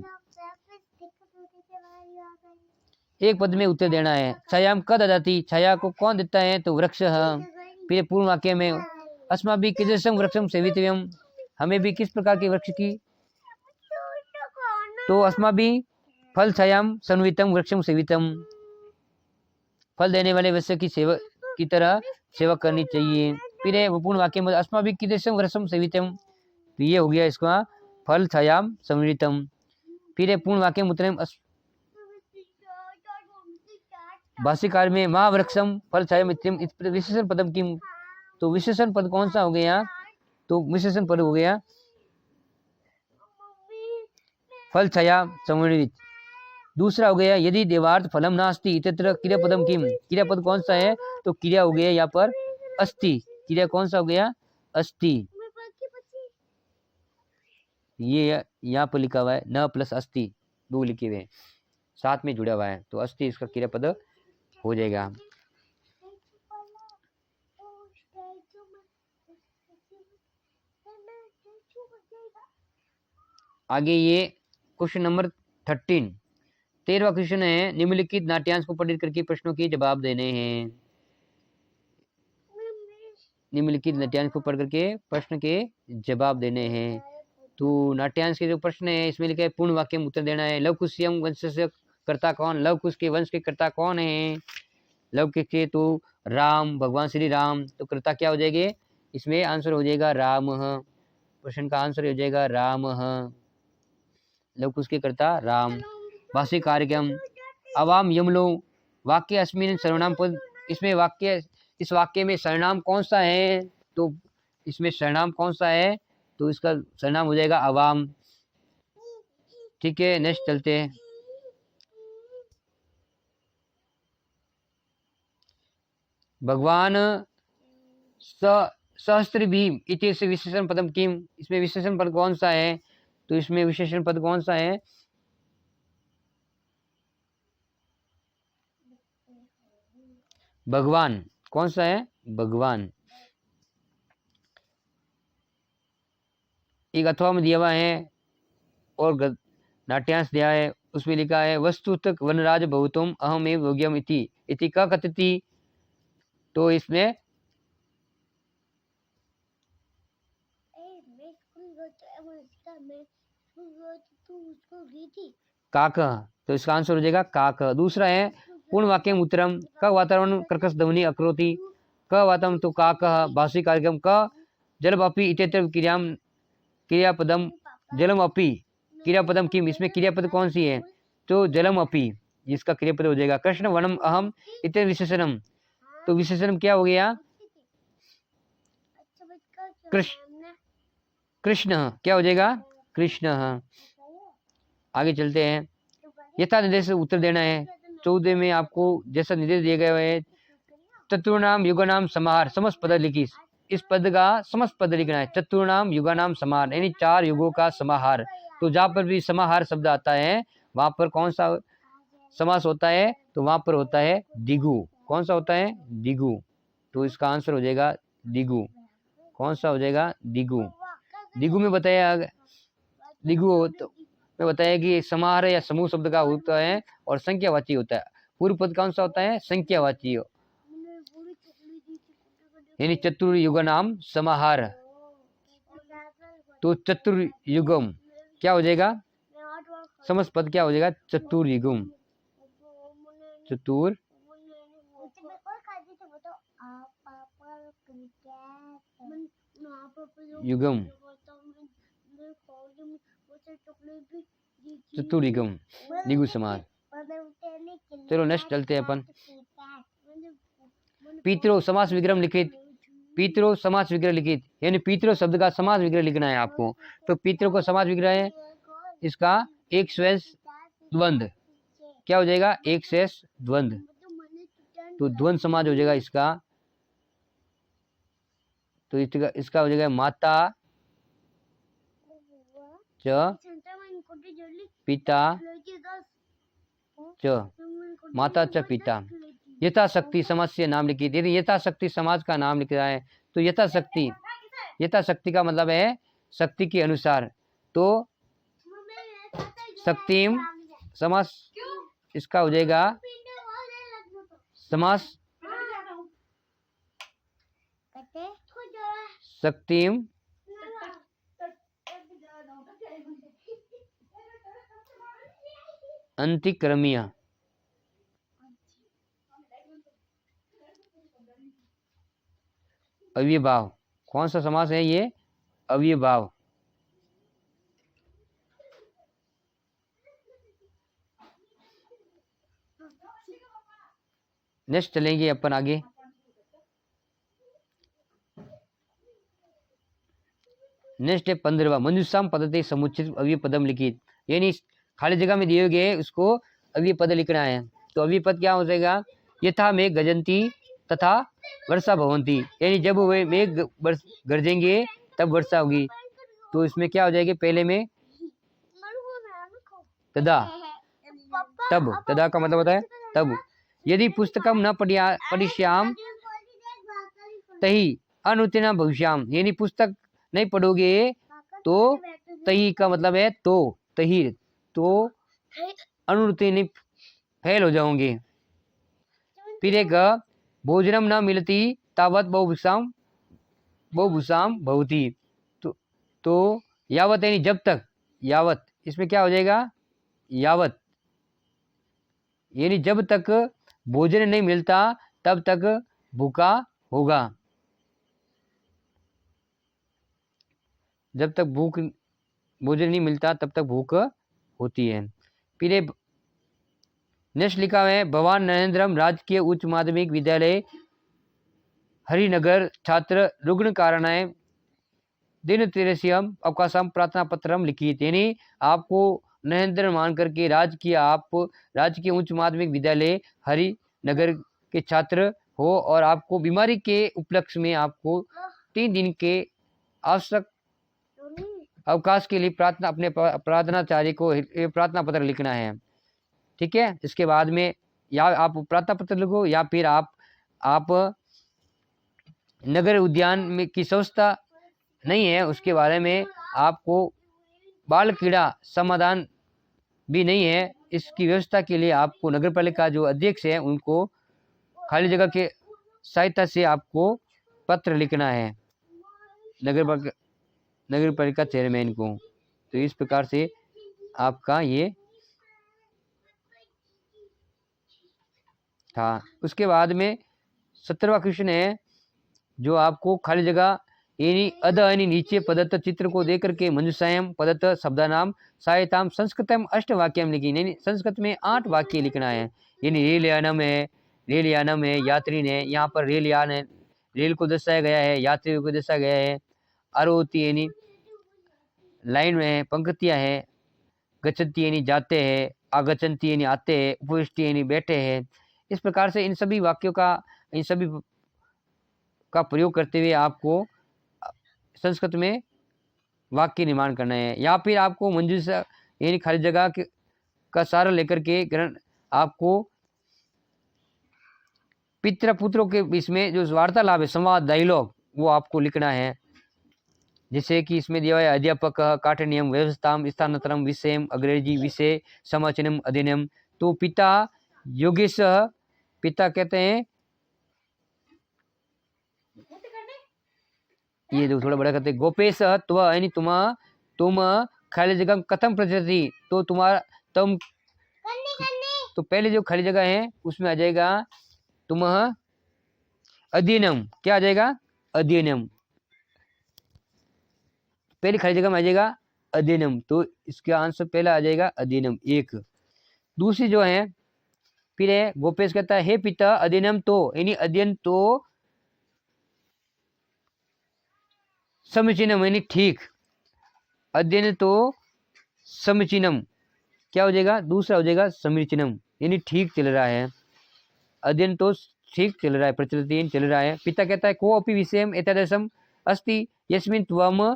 एक पद में उत्तर देना है। छायाम कद ददाति, छाया को कौन देता है? तो वृक्ष। फिर पूर्ण वाक्य में अस्माभिः कीदृशं वृक्षं सेवितव्यं, हमें भी किस प्रकार के वृक्ष की, तो अस्माभिः फल छायाम संवितम वृक्षम सेवितम, फल देने वाले वृक्ष की सेवा की तरह सेवा करनी चाहिए। फिर है पूर्ण वाक्य में अस्माभिः कीदृशं वृक्षं सेवितम, तो ये हो गया इसका फल छायाम संवितम। फिर है पूर्ण वाक्य उत्तरम भाष्यकार में महावृक्षम फल छाया मित्रम विशेषण पदम की, तो विशेषण पद कौन सा हो गया? तो विशेषण पद हो गया फल छाया संवित। दूसरा हो गया यदि देवार्थ फलम नास्ति इत्यत्र क्रियापदम किम, क्रियापद कौन सा है? तो क्रिया हो गया यहाँ पर अस्ति, क्रिया कौन सा हो गया? अस्ति। ये यहाँ पर लिखा हुआ है न प्लस अस्ति, दो लिखे हुए साथ में जुड़ा हुआ है, तो अस्ति इसका क्रियापद हो जाएगा। आगे ये क्वेश्चन नंबर 13, 13वां क्वेश्चन है निम्नलिखित नाट्यांश को पढ़ करके प्रश्नों के जवाब देने हैं। निम्नलिखित नाट्यांश को पढ़ करके प्रश्न के जवाब देने हैं। तो नाट्यांश के जो प्रश्न है इसमें लिखा है पूर्ण वाक्य में उत्तर देना है। लव कुशयम वंश से कर्ता कौन? लव कुश के वंश के कर्ता कौन है? लव के तो राम, भगवान श्री राम, तो कर्ता क्या हो जाएंगे? इसमें आंसर हो जाएगा राम। प्रश्न का आंसर हो जाएगा राम। लव कुश के कर्ता राम। भाषिक कार्यक्रम अवाम यमलो वाक्य अस्मिन सर्वनाम पद, इसमें वाक्य, इस वाक्य में सर्वनाम कौन सा है? तो इसमें सर्वनाम कौन सा है? तो इसका सर्वनाम हो जाएगा अवाम। ठीक है, नेक्स्ट चलते हैं। भगवान सहस्त्र भीम इति विशेषण पदम किम, इसमें विशेषण पद कौन सा है? तो इसमें विशेषण पद कौन सा है? भगवान। कौन सा है? भगवान। एक अथवा में दिया हुआ है और नाट्यांश दिया है, उसमें लिखा है वस्तुतः वनराज बहुतम अहम एव योग्यम इति का कथति, तो इसमें काक, तो इसका आंसर हो जाएगा काक। दूसरा है पूर्ण वाक्य उत्तरम क वातावरण कर्कश ध्वनि अकरोति, क वातावरण तो काक। भाषिक कार्यक्रम क जलम अपि इत्यत्र क्रियापदम जलम अपि क्रियापदम किम, इसमें क्रियापद कौन सी है? तो जलम अपि, जिसका क्रियापद हो जाएगा। कृष्ण वनम अहम इत्यादि विशेषणम, तो विशेषणम क्या हो गया? कृष्ण क्या हो जाएगा? कृष्ण। आगे चलते हैं। यथा निर्देश उत्तर देना है। 14 में आपको जैसा निर्देश दिए गए है चतुर्नाम युगानाम समाहार, समस्त पद लिखी, इस पद का समस्त पद लिखना है। चतुर्नाम युगानाम समाहार यानी 4 युगों का समाहार। तो जहाँ पर भी समाहार शब्द आता है वहां पर कौन सा समास होता है? तो वहां पर होता है दिगु। कौन सा होता है? दिगु। तो इसका आंसर हो जाएगा दिगु। कौन सा हो जाएगा? दिगु। दिगु में बताया, दिगु तो में बताया कि समाहार या समूह शब्द का होता है और संख्यावाची होता है। पूर्व पद कौन सा होता है? संख्यावाची, यानी चतुर्युगानाम समाहार। तो चतुर्युगम क्या हो जाएगा? समस्त पद क्या हो जाएगा? चतुर्युगम। चतुर युगम, चतुर्युगम, दिगु समाहार। चलो नेक्स्ट चलते हैं अपन। पितरो समास विग्रह लिखित, पितरो समास विग्रह लिखित, यानी पितरो शब्द का समास विग्रह लिखना है आपको। तो पितरो का समास विग्रह है इसका एक शेष द्वंद्व, क्या हो जाएगा, एक शेष द्वंद्व, तो द्वंद्व समाज हो जाएगा इसका। तो इसका हो जाएगा माता च पिता च, माता च पिता। यथाशक्ति समाज से नाम लिखित, यदि यथाशक्ति समाज का नाम लिख रहा है तो यथाशक्ति, यथाशक्ति का मतलब है शक्ति के अनुसार, तो शक्तिम समास इसका हो जाएगा समास शक्तिम अंतिक्रमीय। अव्ययभाव, कौन सा समास है ये, अव्ययभाव। नेक्स्ट चलेंगे अपन आगे। नेक्स्ट है 15वां, मनुष्याम पदते समुचित अव्यय पदम लिखित, यानी खाली जगह में दिए गए उसको अव्यय पद लिखना है। तो अव्यय पद क्या हो जाएगा, यथा मेघ गजंती तथा वर्षा भवंती, यानी जब वे मेघ गरजेंगे तब वर्षा होगी। तो इसमें क्या हो जाएगी, पहले में तदा, तब, तदा का मतलब होता है तब। यदि पुस्तकम न पढ़िष्याम तही अनुत्तीर्ण भविष्याम, यानी पुस्तक नहीं पढ़ोगे तो, तही का मतलब है तो, तही तो अनुत्तीर्ण फेल हो जाओगे। फिर एक भोजनम न मिलती तावत बहुभुषाम भवती, तो यावत यानी जब तक, यावत इसमें क्या हो जाएगा, यावत यानी जब तक भोजन नहीं मिलता तब तक भूखा होगा, जब तक भोजन नहीं मिलता तब तक भूख होती है। फिर नेक्स्ट लिखा है भगवान नरेंद्रम राजकीय उच्च माध्यमिक विद्यालय हरिनगर छात्र रुग्ण कारणाय दिन तिरस्यम अवकाशम प्रार्थना पत्रम लिखित, यानी आपको नरेंद्र मान करके राजकीय उच्च माध्यमिक विद्यालय हरिनगर के छात्र हो और आपको बीमारी के उपलक्ष्य में आपको 3 दिन के आवश्यक अवकाश के लिए प्रार्थना अपने प्रार्थनाचार्य को प्रार्थना पत्र लिखना है। ठीक है, इसके बाद में या आप प्रार्थना पत्र लिखो या फिर आप नगर उद्यान में की व्यवस्था नहीं है उसके बारे में आपको बाल क्रीड़ा समाधान भी नहीं है, इसकी व्यवस्था के लिए आपको नगर पालिका जो अध्यक्ष है उनको खाली जगह के सहायता से आपको पत्र लिखना है नगर पालिका चेयरमैन को। तो इस प्रकार से आपका ये था। उसके बाद में 17वां क्वेश्चन है जो आपको खाली जगह यानी अध यानी नीचे पदत्त चित्र को देकर के मनुष्यायम पदत्त शब्दानाम सहायताम संस्कृतम 8 वाक्यम लिखी, यानी संस्कृत में 8 वाक्य लिखना है। यानी रेल यानम है यात्री ने, यहाँ पर रेल यान है, रेल को दर्शाया गया है, यात्री को दर्शाया गया है। आरोती यानी लाइन में पंक्तियां है, गच्छन्ति यानी जाते हैं, आगच्छन्ति यानी आते हैं, उपविष्टि यानी बैठे हैं। इस प्रकार से इन सभी का प्रयोग करते हुए आपको संस्कृत में वाक्य निर्माण करना है। या फिर आपको मंजूषा यानी खाली जगह का सारा लेकर के आपको पितृ पुत्रों के बीच में जो वार्तालाप है, संवाद, डायलॉग, वो आपको लिखना है। जैसे कि इसमें दिया है अध्यापक काठनियम व्यवस्थाम स्थानांतरम विषयम अंग्रेजी विषय समाचनम अध्ययनम। तो पिता योगेश, पिता कहते हैं ये जो थोड़ा बड़ा करते हैं, गोपेश त्व यानी तुम खाली जगह कथम प्रचलति, तो तुम तो पहले जो खाली जगह है उसमें आ जाएगा तुम अध्ययनम, क्या आ जाएगा, अध्ययनम, पहली खाली जगह में आ जाएगा अध्ययनम, तो इसका आंसर पहला आ जाएगा अध्ययनम 1। दूसरी जो है फिर है गोपेश कहता है हे पिता अध्ययनम तो, यानी अध्ययन तो समीचीनम यानी ठीक, अध्ययन तो समीचीनम क्या हो जाएगा, दूसरा हो जाएगा समीचीनम यानी ठीक चल रहा है, अध्ययन तो ठीक चल रहा है, प्रचलित चल रहा है। पिता कहता है को अपि विषयम एतदसम अस्ति यस्मिन त्वम,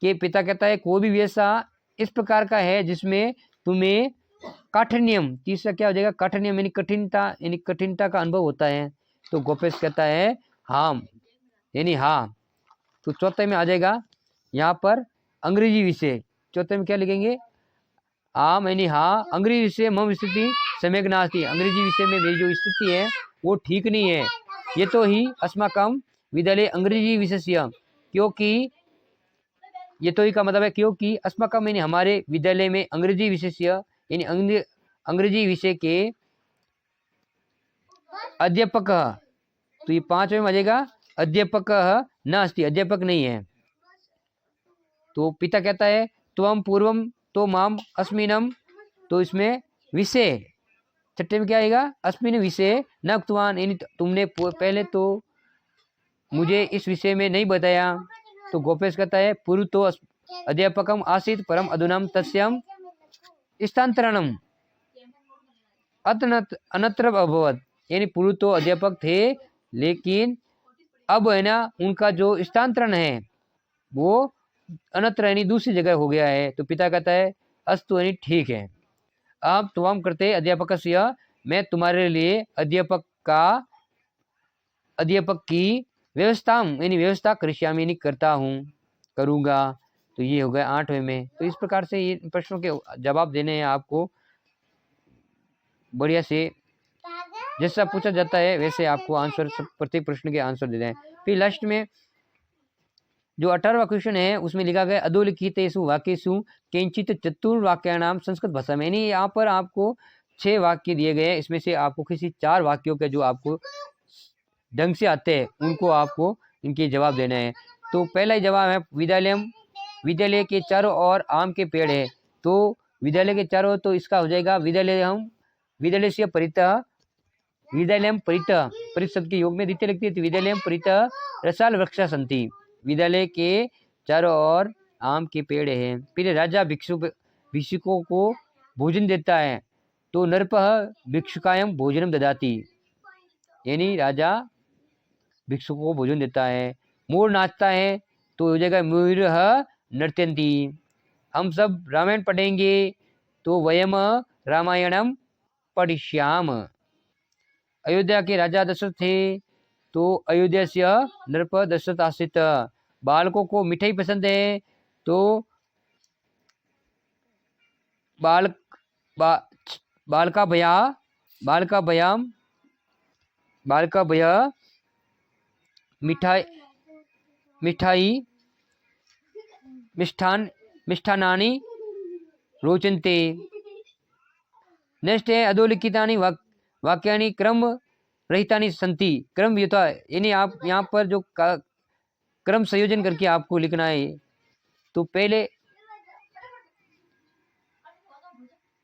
के पिता कहता है कोई भी वैसा इस प्रकार का है जिसमें तुम्हें काठिन्यम, तीसरा क्या हो जाएगा काठिन्यम यानी कठिनता का अनुभव होता है। तो गोपेश कहता है हाँ यानी हाँ। तो चौथे में आ जाएगा यहाँ पर अंग्रेजी विषय, चौथे में क्या लिखेंगे आम यानी हाँ, अंग्रेजी विषय मम स्थिति सम्यक नास्ति, अंग्रेजी विषय में मेरी जो स्थिति है वो ठीक नहीं है। ये तो ही अस्माकम विद्यालय अंग्रेजी विषय, क्योंकि ये तो ही का मतलब है क्योंकि अस्माकम यानी हमारे विद्यालय में अंग्रेजी विषय यानी अंग्रेजी विषय के अध्यापक, तो ये पांचवें में आ जाएगा अध्यापक नास्ति, अध्यापक नहीं है। तो पिता कहता है त्वम पूर्वम तो माम अस्मिनम, तो इसमें विषय छठे में क्या आएगा अस्मिन विषय न उक्तवान, यानी तुमने पहले तो मुझे इस विषय में नहीं बताया। तो गोपेश कहता है पूर्व तो अध्यापकम आसीत परम अधुनाम तस्याम स्थानांतरणम अनत्र अभवत, यानी पूर्व तो अध्यापक थे लेकिन अब है ना उनका जो स्थानांतरण है वो अनत्र यानी दूसरी जगह हो गया है। तो पिता कहता है अस्तु यानी ठीक है, अब तुम करते अध्यापक, मैं तुम्हारे लिए अध्यापक की व्यवस्था यानी व्यवस्था करिष्यामि यानी करता हूँ, करूँगा। तो ये हो गया आठवें में। तो इस प्रकार से ये प्रश्नों के जवाब देने हैं आपको, बढ़िया से जैसा पूछा जाता है वैसे आपको आंसर प्रत्येक प्रश्न के आंसर देना है। फिर लास्ट में जो 18वां क्वेश्चन है उसमें लिखा गया अधोलिखितेषु वाक्येषु किंचित चतुर्वाक्यानाम संस्कृत भाषा में, यानी यहाँ पर आपको 6 वाक्य दिए गए हैं, इसमें से आपको किसी 4 वाक्यों के जो आपको ढंग से आते हैं उनको आपको इनके जवाब देना है। तो पहला ही जवाब है विद्यालय के चारों ओर आम के पेड़ है। तो विद्यालय के चारों, तो इसका हो जाएगा विद्यालय से परितः, विद्यालयम परितः, परित शब्द के योग में द्वितीय लिखती है तो विद्यालयम परितः रसाल वृक्षा संति, विद्यालय के चारों ओर आम के पेड़ है। फिर राजा भिक्षुकों को भोजन देता है, तो नरपः भिक्षुकायम भोजनम ददाति, यानी राजा भिक्षुकों को भोजन देता है। मोर नाचता है तो हो जाएगा मयूरः नर्तयन्ति, हम सब रामायण पढ़ेंगे तो वयम रामायणम पढ़िष्याम। अयोध्या के राजा दशरथ थे तो अयोध्या से नृप दशरथ आश्रित, बालकों को मिठाई पसंद है तो बालका भया मिठाई मिष्ठानानि रोचन्ते। नेक्स्ट है अधोलिखितानि वाक्यानि क्रम रहितानि सन्ति, क्रम युता, यानी आप यहाँ पर जो क्रम संयोजन करके आपको लिखना है। तो पहले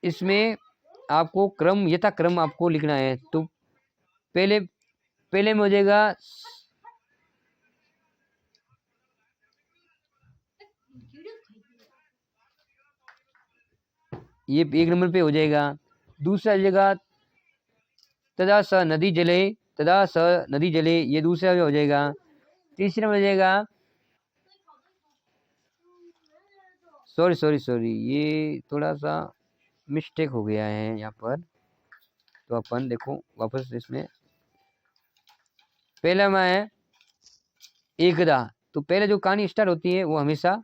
इसमें आपको क्रम यथा क्रम आपको लिखना है। तो पहले में हो जाएगा ये 1 नंबर पे हो जाएगा। दूसरा जगह तदा स नदी जले, ये दूसरा हो जाएगा। तीसरा में हो जाएगा सॉरी ये थोड़ा सा मिस्टेक हो गया है यहाँ पर, तो अपन देखो वापस इसमें पहला में है एकदा, तो पहले जो कहानी स्टार्ट होती है वो हमेशा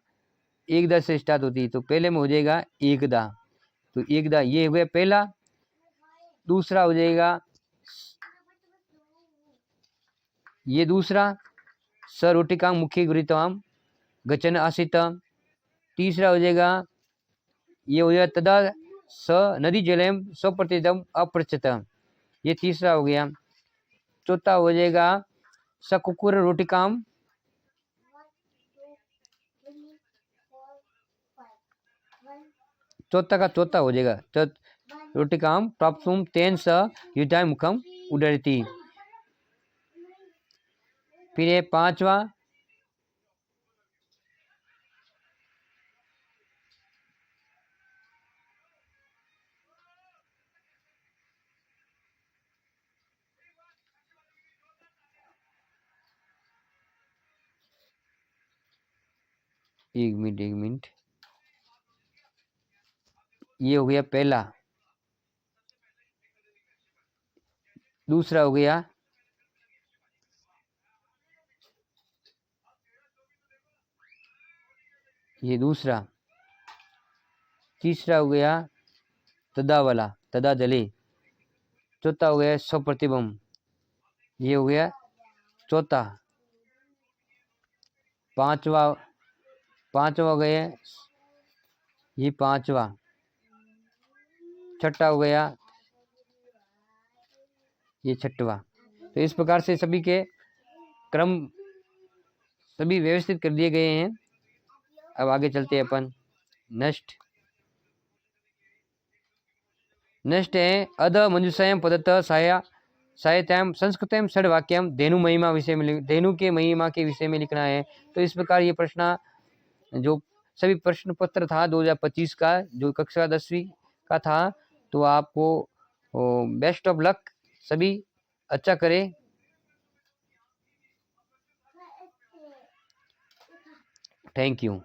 एकदा से स्टार्ट होती है, तो पहले में हो जाएगा एकदा, तो एकदा ये हो गया पहला। दूसरा हो जाएगा ये दूसरा स रोटिका मुख्य गृहीतवाम गचन आसित। तीसरा हो जाएगा ये हो जाएगा तदा स नदी जलम स्वप्रतिदम अप्रचत, ये तीसरा हो गया। चौथा हो जाएगा स कुकुर रोटिकाम, चौथा का चौथा हो जाएगा रोटिकाम प्राप्तुम तेन स युधाय मुखम उदरती। फिर ये पांचवा, एक मिनट, ये हो गया पहला। दूसरा हो गया ये दूसरा। तीसरा हो गया तदा वाला, तदा जले। चौथा हो गया स्वप्रतिबंध, ये हो गया चौथा। पांचवा हो गया ये पांचवा। छठा हो गया ये छठवा। तो इस प्रकार से सभी के क्रम सभी व्यवस्थित कर दिए गए हैं। अब आगे चलते हैं अपन। नेक्स्ट है अध मंजुषायाम पदतः साहित्याम संस्कृतम षड वाक्यम धेनु महिमा विषय में, धेनु के महिमा के विषय में लिखना है। तो इस प्रकार ये प्रश्न जो सभी प्रश्न पत्र था 2025 का, जो कक्षा 10वीं का था, तो आपको बेस्ट ऑफ लक, सभी अच्छा करें। Thank you.